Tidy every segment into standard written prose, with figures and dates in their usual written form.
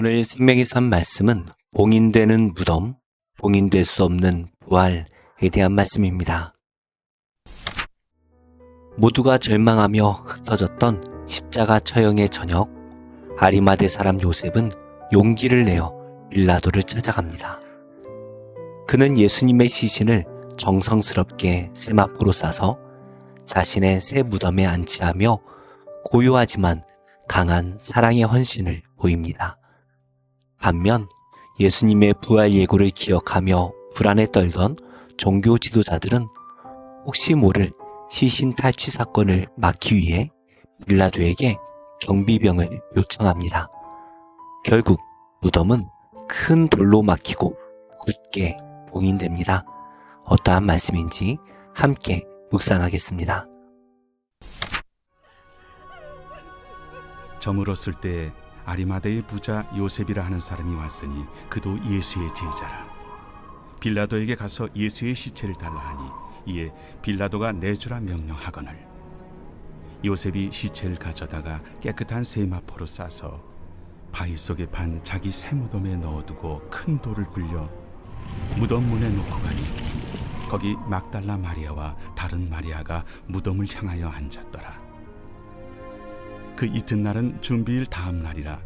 오늘 생명의 산 말씀은 봉인되는 무덤, 봉인될 수 없는 부활에 대한 말씀입니다. 모두가 절망하며 흩어졌던 십자가 처형의 저녁, 아리마대 사람 요셉은 용기를 내어 빌라도를 찾아갑니다. 그는 예수님의 시신을 정성스럽게 세마포로 싸서 자신의 새 무덤에 안치하며 고요하지만 강한 사랑의 헌신을 보입니다. 반면 예수님의 부활 예고를 기억하며 불안에 떨던 종교 지도자들은 혹시 모를 시신 탈취 사건을 막기 위해 빌라도에게 경비병을 요청합니다. 결국 무덤은 큰 돌로 막히고 굳게 봉인됩니다. 어떠한 말씀인지 함께 묵상하겠습니다. 저물었을 때 아리마대의 부자 요셉이라 하는 사람이 왔으니 그도 예수의 제자라. 빌라도에게 가서 예수의 시체를 달라 하니 이에 빌라도가 내주라 명령하거늘 요셉이 시체를 가져다가 깨끗한 세마포로 싸서 바위 속에 판 자기 새 무덤에 넣어두고 큰 돌을 굴려 무덤 문에 놓고 가니 거기 막달라 마리아와 다른 마리아가 무덤을 향하여 앉았더라. 그 이튿날은 준비일 다음 날이라.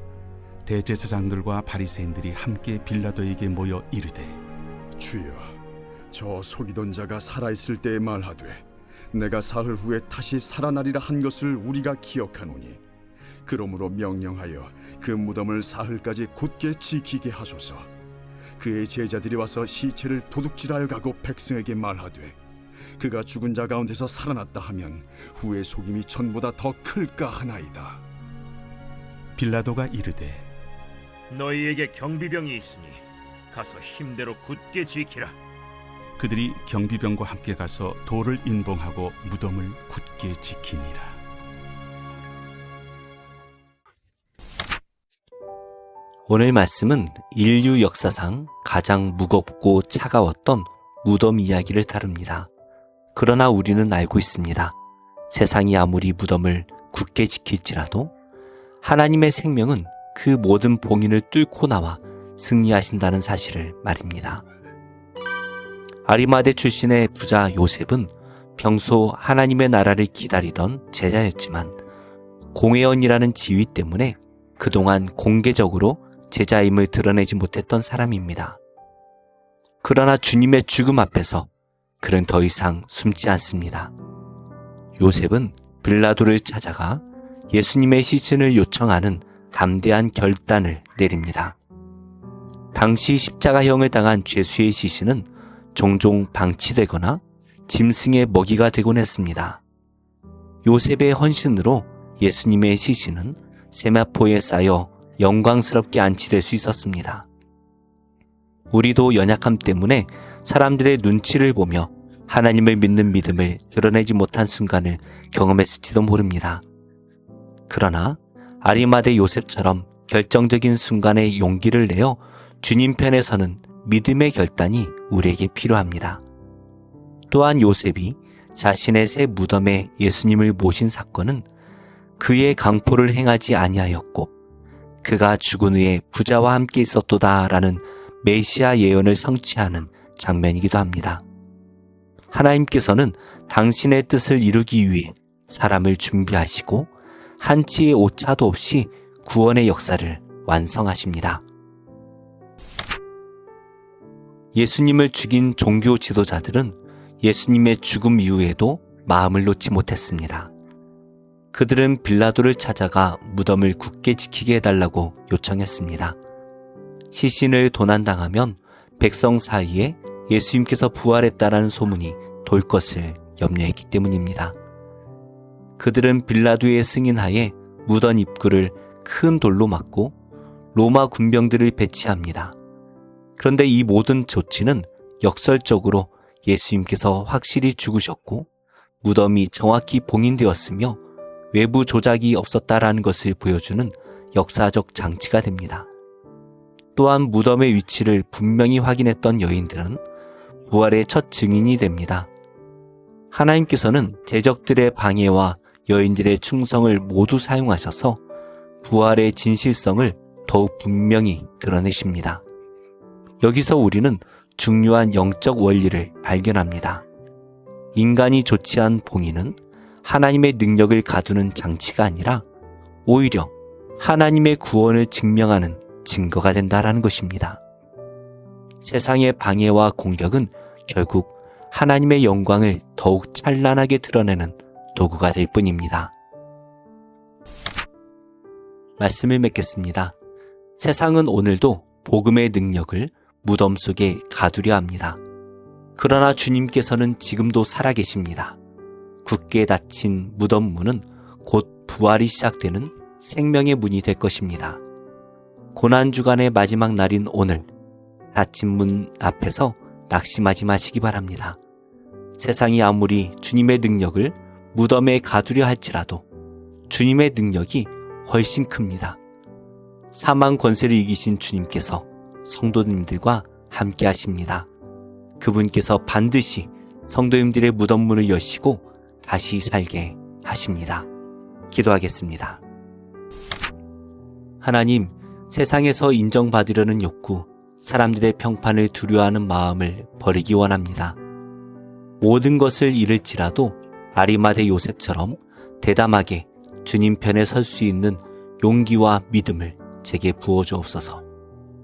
대제사장들과 바리새인들이 함께 빌라도에게 모여 이르되 주여, 저 속이던 자가 살아있을 때에 말하되 내가 사흘 후에 다시 살아나리라 한 것을 우리가 기억하노니 그러므로 명령하여 그 무덤을 사흘까지 굳게 지키게 하소서. 그의 제자들이 와서 시체를 도둑질하여 가고 백성에게 말하되 그가 죽은 자 가운데서 살아났다 하면 후의 속임이 전보다 더 클까 하나이다. 빌라도가 이르되 너희에게 경비병이 있으니 가서 힘대로 굳게 지키라. 그들이 경비병과 함께 가서 돌을 인봉하고 무덤을 굳게 지키니라. 오늘 말씀은 인류 역사상 가장 무겁고 차가웠던 무덤 이야기를 다룹니다. 그러나 우리는 알고 있습니다. 세상이 아무리 무덤을 굳게 지킬지라도 하나님의 생명은 그 모든 봉인을 뚫고 나와 승리하신다는 사실을 말입니다. 아리마대 출신의 부자 요셉은 평소 하나님의 나라를 기다리던 제자였지만 공회원이라는 지위 때문에 그동안 공개적으로 제자임을 드러내지 못했던 사람입니다. 그러나 주님의 죽음 앞에서 그는 더 이상 숨지 않습니다. 요셉은 빌라도를 찾아가 예수님의 시신을 요청하는 담대한 결단을 내립니다. 당시 십자가형을 당한 죄수의 시신은 종종 방치되거나 짐승의 먹이가 되곤 했습니다. 요셉의 헌신으로 예수님의 시신은 세마포에 쌓여 영광스럽게 안치될 수 있었습니다. 우리도 연약함 때문에 사람들의 눈치를 보며 하나님을 믿는 믿음을 드러내지 못한 순간을 경험했을지도 모릅니다. 그러나 아리마대 요셉처럼 결정적인 순간에 용기를 내어 주님 편에 서는 믿음의 결단이 우리에게 필요합니다. 또한 요셉이 자신의 새 무덤에 예수님을 모신 사건은 그의 강포를 행하지 아니하였고 그가 죽은 후에 부자와 함께 있었도다라는 메시아 예언을 성취하는 장면이기도 합니다. 하나님께서는 당신의 뜻을 이루기 위해 사람을 준비하시고 한치의 오차도 없이 구원의 역사를 완성하십니다. 예수님을 죽인 종교 지도자들은 예수님의 죽음 이후에도 마음을 놓지 못했습니다. 그들은 빌라도를 찾아가 무덤을 굳게 지키게 해달라고 요청했습니다. 시신을 도난당하면 백성 사이에 예수님께서 부활했다라는 소문이 돌 것을 염려했기 때문입니다. 그들은 빌라도의 승인하에 무덤 입구를 큰 돌로 막고 로마 군병들을 배치합니다. 그런데 이 모든 조치는 역설적으로 예수님께서 확실히 죽으셨고 무덤이 정확히 봉인되었으며 외부 조작이 없었다라는 것을 보여주는 역사적 장치가 됩니다. 또한 무덤의 위치를 분명히 확인했던 여인들은 부활의 첫 증인이 됩니다. 하나님께서는 대적들의 방해와 여인들의 충성을 모두 사용하셔서 부활의 진실성을 더욱 분명히 드러내십니다. 여기서 우리는 중요한 영적 원리를 발견합니다. 인간이 조치한 봉인은 하나님의 능력을 가두는 장치가 아니라 오히려 하나님의 구원을 증명하는 증거가 된다라는 것입니다. 세상의 방해와 공격은 결국 하나님의 영광을 더욱 찬란하게 드러내는 도구가 될 뿐입니다. 말씀을 맺겠습니다. 세상은 오늘도 복음의 능력을 무덤 속에 가두려 합니다. 그러나 주님께서는 지금도 살아계십니다. 굳게 닫힌 무덤 문은 곧 부활이 시작되는 생명의 문이 될 것입니다. 고난주간의 마지막 날인 오늘, 닫힌 문 앞에서 낙심하지 마시기 바랍니다. 세상이 아무리 주님의 능력을 무덤에 가두려 할지라도 주님의 능력이 훨씬 큽니다. 사망 권세를 이기신 주님께서 성도님들과 함께 하십니다. 그분께서 반드시 성도님들의 무덤 문을 여시고 다시 살게 하십니다. 기도하겠습니다. 하나님, 세상에서 인정받으려는 욕구, 사람들의 평판을 두려워하는 마음을 버리기 원합니다. 모든 것을 잃을지라도 아리마대 요셉처럼 대담하게 주님 편에 설 수 있는 용기와 믿음을 제게 부어주옵소서.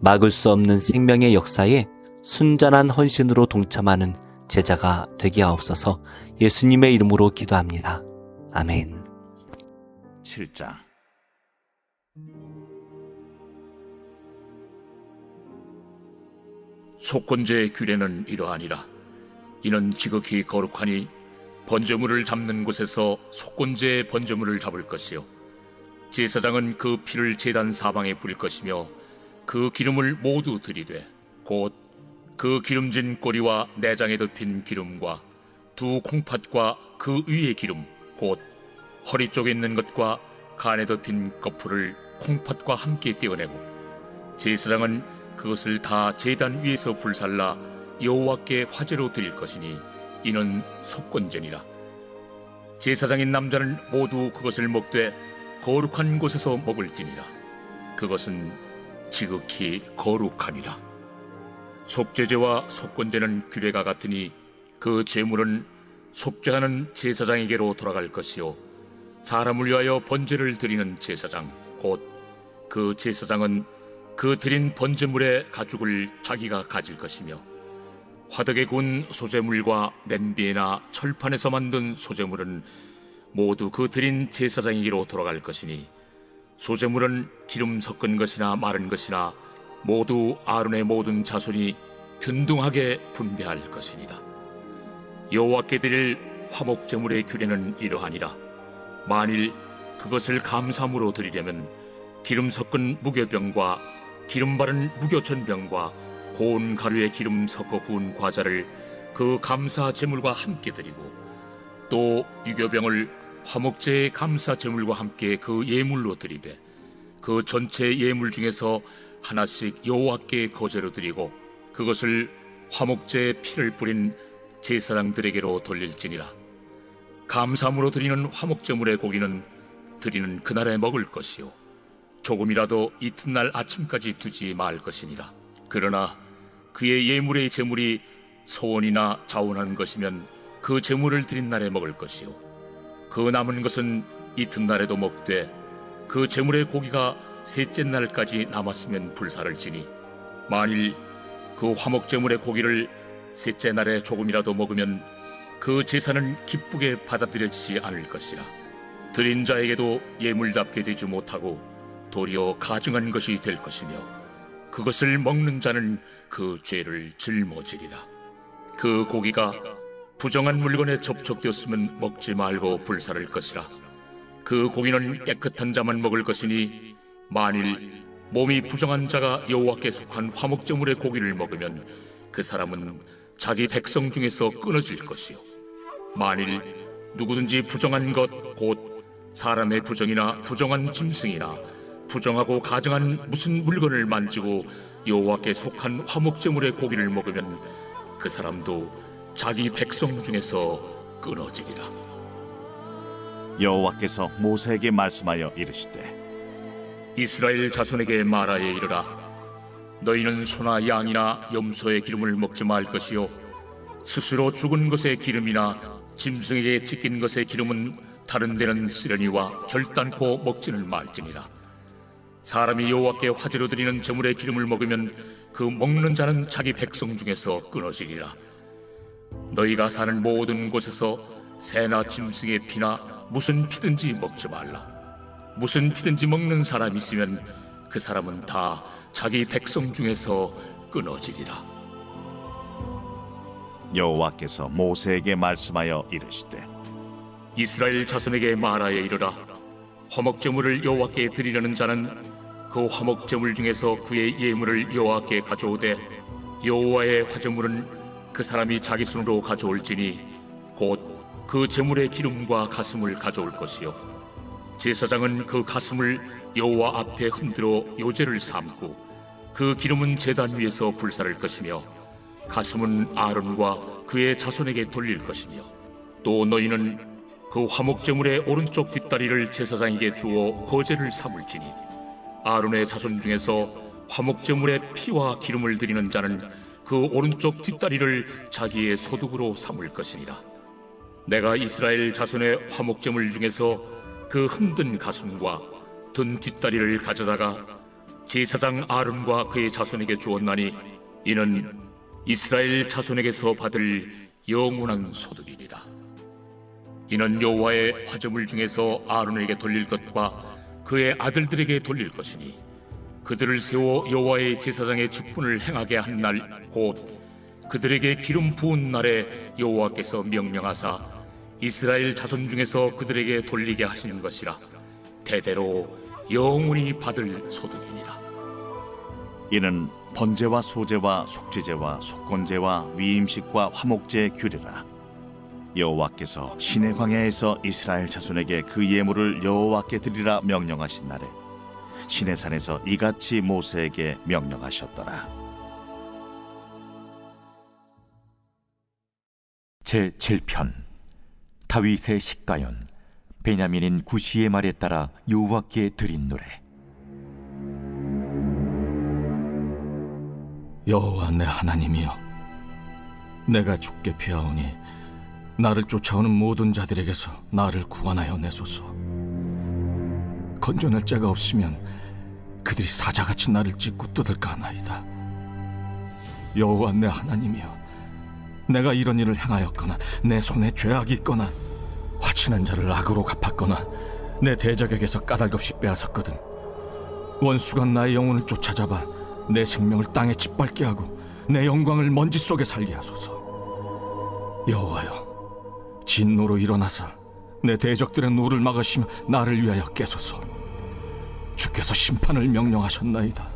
막을 수 없는 생명의 역사에 순전한 헌신으로 동참하는 제자가 되게 하옵소서. 예수님의 이름으로 기도합니다. 아멘. 7장 속건제의 규례는 이러하니라. 이는 지극히 거룩하니 번제물을 잡는 곳에서 속건제의 번제물을 잡을 것이요 제사장은 그 피를 제단 사방에 뿌릴 것이며 그 기름을 모두 들이되 곧 그 기름진 꼬리와 내장에 덮인 기름과 두 콩팥과 그 위의 기름 곧 허리 쪽에 있는 것과 간에 덮인 거풀을 콩팥과 함께 떼어내고 제사장은 그것을 다 제단 위에서 불살라 여호와께 화제로 드릴 것이니 이는 속건제니라. 제사장인 남자는 모두 그것을 먹되 거룩한 곳에서 먹을지니라. 그것은 지극히 거룩하니라. 속죄제와 속건제는 규례가 같으니 그 제물은 속죄하는 제사장에게로 돌아갈 것이요 사람을 위하여 번제를 드리는 제사장 곧 그 제사장은 그 드린 번제물의 가죽을 자기가 가질 것이며 화덕에 구운 소제물과 냄비나 철판에서 만든 소제물은 모두 그 드린 제사장에게로 돌아갈 것이니 소제물은 기름 섞은 것이나 마른 것이나 모두 아론의 모든 자손이 균등하게 분배할 것이니라. 여호와께 드릴 화목제물의 규례는 이러하니라. 만일 그것을 감사함으로 드리려면 기름 섞은 무교병과 기름 바른 무교전병과 고운 가루에 기름 섞어 부은 과자를 그 감사 제물과 함께 드리고 또 유교병을 화목제의 감사 제물과 함께 그 예물로 드리되 그 전체 예물 중에서 하나씩 여호와께 거제로 드리고 그것을 화목제의 피를 뿌린 제사장들에게로 돌릴지니라. 감사함으로 드리는 화목제물의 고기는 드리는 그날에 먹을 것이요 조금이라도 이튿날 아침까지 두지 말 것이니라. 그러나 그의 예물의 제물이 소원이나 자원한 것이면 그 제물을 드린 날에 먹을 것이요 그 남은 것은 이튿날에도 먹되 그 제물의 고기가 셋째 날까지 남았으면 불사를 지니 만일 그 화목제물의 고기를 셋째 날에 조금이라도 먹으면 그 제사는 기쁘게 받아들여지지 않을 것이라. 드린 자에게도 예물답게 되지 못하고 도리어 가증한 것이 될 것이며 그것을 먹는 자는 그 죄를 짊어지리라. 그 고기가 부정한 물건에 접촉되었으면 먹지 말고 불사를 것이라. 그 고기는 깨끗한 자만 먹을 것이니 만일 몸이 부정한 자가 여호와께 속한 화목제물의 고기를 먹으면 그 사람은 자기 백성 중에서 끊어질 것이요 만일 누구든지 부정한 것 곧 사람의 부정이나 부정한 짐승이나 부정하고 가증한 무슨 물건을 만지고 여호와께 속한 화목제물의 고기를 먹으면 그 사람도 자기 백성 중에서 끊어지리라. 여호와께서 모세에게 말씀하여 이르시되 이스라엘 자손에게 말하여 이르라. 너희는 소나 양이나 염소의 기름을 먹지 말 것이요 스스로 죽은 것의 기름이나 짐승에게 찢긴 것의 기름은 다른 데는 쓰려니와 결단코 먹지는 말지니라. 사람이 여호와께 화제로 드리는 제물의 기름을 먹으면 그 먹는 자는 자기 백성 중에서 끊어지리라. 너희가 사는 모든 곳에서 새나 짐승의 피나 무슨 피든지 먹지 말라. 무슨 피든지 먹는 사람이 있으면 그 사람은 다 자기 백성 중에서 끊어지리라. 여호와께서 모세에게 말씀하여 이르시되 이스라엘 자손에게 말하여 이르라. 화목제물을 여호와께 드리려는 자는 그 화목제물 중에서 그의 예물을 여호와께 가져오되 여호와의 화제물은 그 사람이 자기 손으로 가져올지니 곧 그 제물의 기름과 가슴을 가져올 것이요 제사장은 그 가슴을 여호와 앞에 흔들어 요제를 삼고 그 기름은 제단 위에서 불사를 것이며 가슴은 아론과 그의 자손에게 돌릴 것이며 또 너희는 그 화목제물의 오른쪽 뒷다리를 제사장에게 주어 거제를 삼을지니 아론의 자손 중에서 화목제물의 피와 기름을 드리는 자는 그 오른쪽 뒷다리를 자기의 소득으로 삼을 것이니라. 내가 이스라엘 자손의 화목제물 중에서 그 흔든 가슴과 든 뒷다리를 가져다가 제사장 아론과 그의 자손에게 주었나니 이는 이스라엘 자손에게서 받을 영원한 소득이니라. 이는 여호와의 화제물 중에서 아론에게 돌릴 것과 그의 아들들에게 돌릴 것이니 그들을 세워 여호와의 제사장의 직분을 행하게 한 날 곧 그들에게 기름 부은 날에 여호와께서 명령하사 이스라엘 자손 중에서 그들에게 돌리게 하시는 것이라. 대대로 영원히 받을 소득이니라. 이는 번제와 소제와 속죄제와 속건제와 위임식과 화목제의 규례라. 여호와께서 시내 광야에서 이스라엘 자손에게 그 예물을 여호와께 드리라 명령하신 날에 시내산에서 이같이 모세에게 명령하셨더라. 제7편 다윗의 식가연 베냐민인 구시의 말에 따라 여호와께 드린 노래. 여호와 내 하나님이여, 내가 주께 피하오니 나를 쫓아오는 모든 자들에게서 나를 구원하여 내소서. 건져낼 자가 없으면 그들이 사자같이 나를 찢고 뜯을까 하나이다. 여호와 내 하나님이여, 내가 이런 일을 행하였거나 내 손에 죄악이 있거나 화친한 자를 악으로 갚았거나 내 대적에게서 까닭없이 빼앗았거든 원수가 나의 영혼을 쫓아잡아 내 생명을 땅에 짓밟게 하고 내 영광을 먼지 속에 살게 하소서. 여호와여, 진노로 일어나사 내 대적들의 노를 막으시며 나를 위하여 깨소서. 주께서 심판을 명령하셨나이다.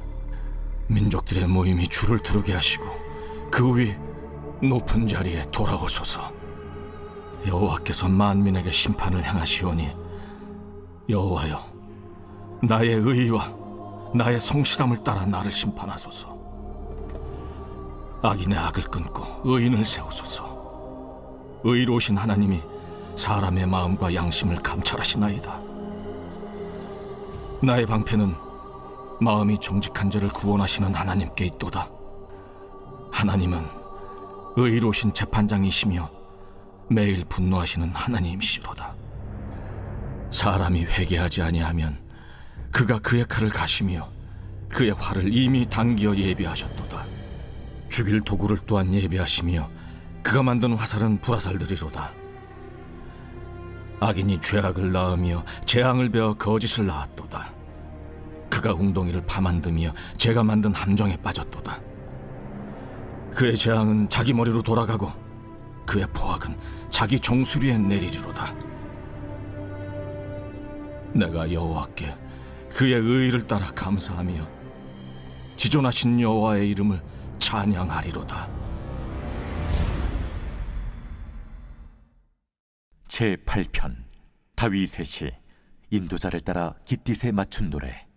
민족들의 모임이 주를 두르게 하시고 그 위 높은 자리에 돌아오소서. 여호와께서 만민에게 심판을 행하시오니 여호와여, 나의 의와 나의 성실함을 따라 나를 심판하소서. 악인의 악을 끊고 의인을 세우소서. 의로우신 하나님이 사람의 마음과 양심을 감찰하시나이다. 나의 방패는 마음이 정직한 자를 구원하시는 하나님께 있도다. 하나님은 의로우신 재판장이시며 매일 분노하시는 하나님이시로다. 사람이 회개하지 아니하면 그가 그의 칼을 가시며 그의 활을 이미 당기어 예비하셨도다. 죽일 도구를 또한 예비하시며 그가 만든 화살은 불화살들이로다. 악인이 죄악을 낳으며 재앙을 베어 거짓을 낳았도다. 그가 웅덩이를 파만드며 제가 만든 함정에 빠졌도다. 그의 재앙은 자기 머리로 돌아가고 그의 포악은 자기 정수리에 내리리로다. 내가 여호와께 그의 의의를 따라 감사하며 지존하신 여호와의 이름을 찬양하리로다. 제8편 다윗의 시 인도자를 따라 깃딧에 맞춘 노래.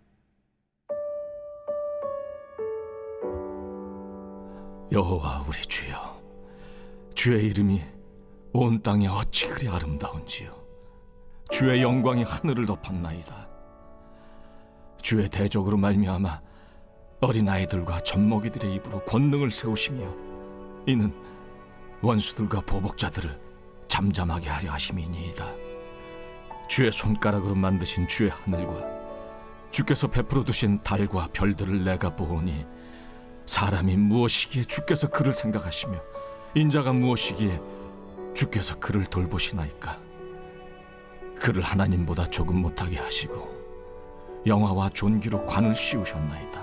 여호와 우리 주여, 주의 이름이 온 땅에 어찌 그리 아름다운지요. 주의 영광이 하늘을 덮었나이다. 주의 대적으로 말미암아 어린아이들과 젖먹이들의 입으로 권능을 세우시며 이는 원수들과 보복자들을 잠잠하게 하려 하심이니이다. 주의 손가락으로 만드신 주의 하늘과 주께서 베풀어 두신 달과 별들을 내가 보오니 사람이 무엇이기에 주께서 그를 생각하시며 인자가 무엇이기에 주께서 그를 돌보시나이까. 그를 하나님보다 조금 못하게 하시고 영화와 존귀로 관을 씌우셨나이다.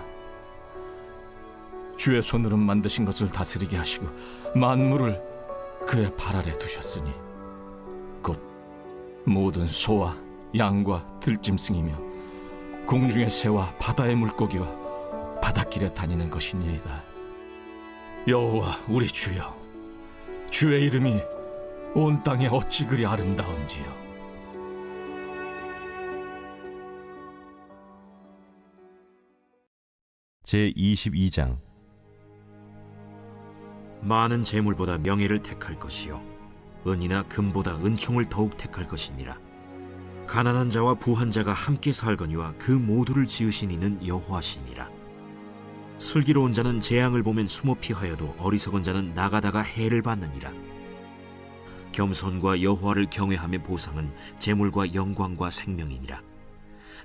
주의 손으로 만드신 것을 다스리게 하시고 만물을 그의 발 아래 두셨으니 곧 모든 소와 양과 들짐승이며 공중의 새와 바다의 물고기와 바닷길에 다니는 것이니이다. 여호와 우리 주여, 주의 이름이 온 땅에 어찌 그리 아름다운지요. 제22장. 많은 재물보다 명예를 택할 것이요 은이나 금보다 은총을 더욱 택할 것이니라. 가난한 자와 부한 자가 함께 살거니와 그 모두를 지으신 이는 여호와시니라. 슬기로운 자는 재앙을 보면 숨어 피하여도 어리석은 자는 나가다가 해를 받느니라. 겸손과 여호와를 경외함의 보상은 재물과 영광과 생명이니라.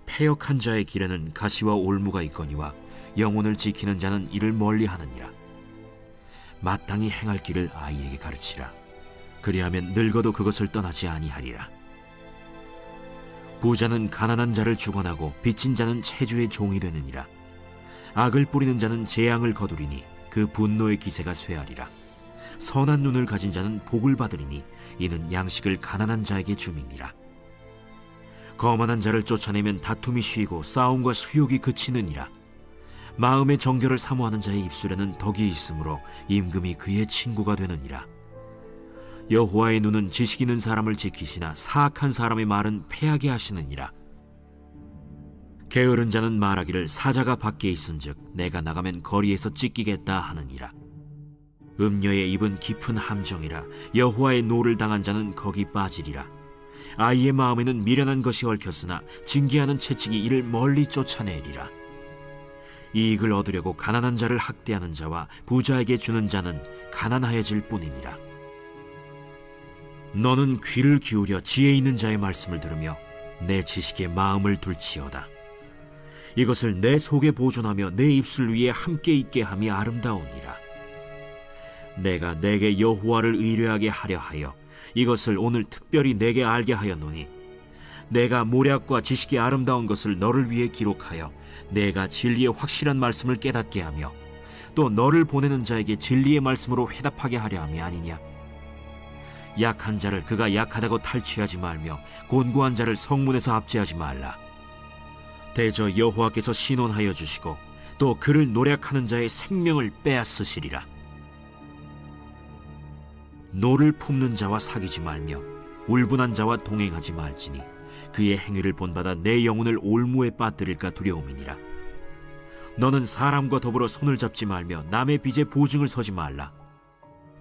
패역한 자의 길에는 가시와 올무가 있거니와 영혼을 지키는 자는 이를 멀리하느니라. 마땅히 행할 길을 아이에게 가르치라. 그리하면 늙어도 그것을 떠나지 아니하리라. 부자는 가난한 자를 주관하고 빚진 자는 체주의 종이 되느니라. 악을 뿌리는 자는 재앙을 거두리니 그 분노의 기세가 쇠하리라. 선한 눈을 가진 자는 복을 받으리니 이는 양식을 가난한 자에게 줌이니라. 거만한 자를 쫓아내면 다툼이 쉬고 싸움과 수욕이 그치느니라. 마음의 정결을 사모하는 자의 입술에는 덕이 있으므로 임금이 그의 친구가 되느니라. 여호와의 눈은 지식 있는 사람을 지키시나 사악한 사람의 말은 패하게 하시느니라. 게으른 자는 말하기를 사자가 밖에 있은즉 내가 나가면 거리에서 찢기겠다 하느니라. 음녀의 입은 깊은 함정이라. 여호와의 노를 당한 자는 거기 빠지리라. 아이의 마음에는 미련한 것이 얽혔으나 징계하는 채찍이 이를 멀리 쫓아내리라. 이익을 얻으려고 가난한 자를 학대하는 자와 부자에게 주는 자는 가난하여질 뿐이니라. 너는 귀를 기울여 지혜 있는 자의 말씀을 들으며 내 지식에 마음을 둘지어다. 이것을 내 속에 보존하며 내 입술 위에 함께 있게 함이 아름다우니라. 내가 내게 여호와를 의뢰하게 하려 하여 이것을 오늘 특별히 내게 알게 하였노니 내가 모략과 지식이 아름다운 것을 너를 위해 기록하여 내가 진리의 확실한 말씀을 깨닫게 하며 또 너를 보내는 자에게 진리의 말씀으로 회답하게 하려 함이 아니냐. 약한 자를 그가 약하다고 탈취하지 말며 곤고한 자를 성문에서 압제하지 말라. 대저 여호와께서 신원하여 주시고 또 그를 노략하는 자의 생명을 빼앗으시리라. 노를 품는 자와 사귀지 말며 울분한 자와 동행하지 말지니 그의 행위를 본받아 내 영혼을 올무에 빠뜨릴까 두려움이니라. 너는 사람과 더불어 손을 잡지 말며 남의 빚에 보증을 서지 말라.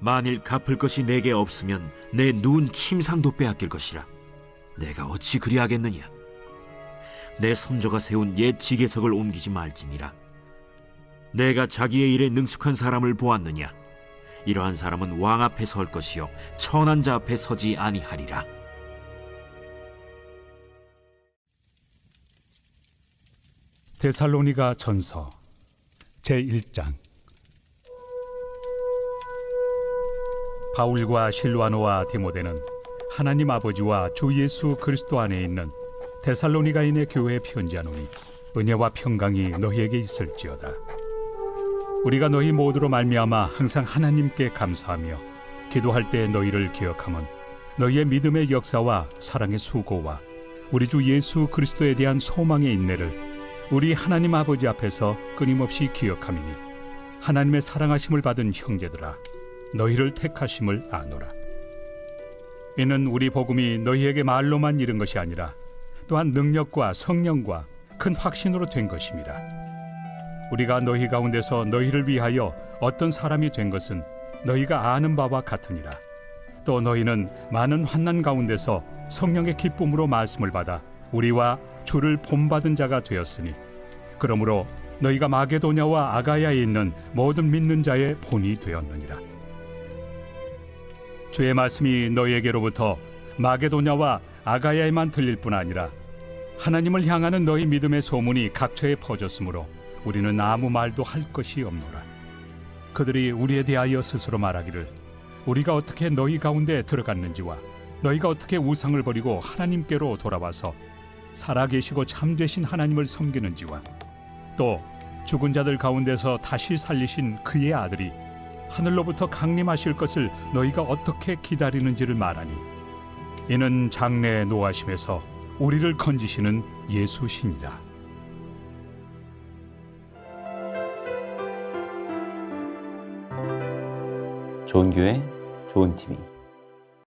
만일 갚을 것이 내게 없으면 내 누운 침상도 빼앗길 것이라. 내가 어찌 그리하겠느냐. 내 손조가 세운 옛 지게석을 옮기지 말지니라. 내가 자기의 일에 능숙한 사람을 보았느냐. 이러한 사람은 왕 앞에 설 것이요 천한 자 앞에 서지 아니하리라. 데살로니가 전서 제1장. 바울과 실와노와 디모데는 하나님 아버지와 주 예수 그리스도 안에 있는 데살로니가인의 교회에 편지하노니 은혜와 평강이 너희에게 있을지어다. 우리가 너희 모두로 말미암아 항상 하나님께 감사하며 기도할 때 너희를 기억함은 너희의 믿음의 역사와 사랑의 수고와 우리 주 예수 그리스도에 대한 소망의 인내를 우리 하나님 아버지 앞에서 끊임없이 기억함이니 하나님의 사랑하심을 받은 형제들아 너희를 택하심을 아노라. 이는 우리 복음이 너희에게 말로만 이른 것이 아니라 또한 능력과 성령과 큰 확신으로 된 것임이라. 우리가 너희 가운데서 너희를 위하여 어떤 사람이 된 것은 너희가 아는 바와 같으니라. 또 너희는 많은 환난 가운데서 성령의 기쁨으로 말씀을 받아 우리와 주를 본받은 자가 되었으니 그러므로 너희가 마게도냐와 아가야에 있는 모든 믿는 자의 본이 되었느니라. 주의 말씀이 너희에게로부터 마게도냐와 아가야에만 들릴 뿐 아니라 하나님을 향하는 너희 믿음의 소문이 각처에 퍼졌으므로 우리는 아무 말도 할 것이 없노라. 그들이 우리에 대하여 스스로 말하기를 우리가 어떻게 너희 가운데 들어갔는지와 너희가 어떻게 우상을 버리고 하나님께로 돌아와서 살아계시고 참되신 하나님을 섬기는지와 또 죽은 자들 가운데서 다시 살리신 그의 아들이 하늘로부터 강림하실 것을 너희가 어떻게 기다리는지를 말하니 이는 장래의 노하심에서 우리를 건지시는 예수시니라. 좋은 교회, 좋은 TV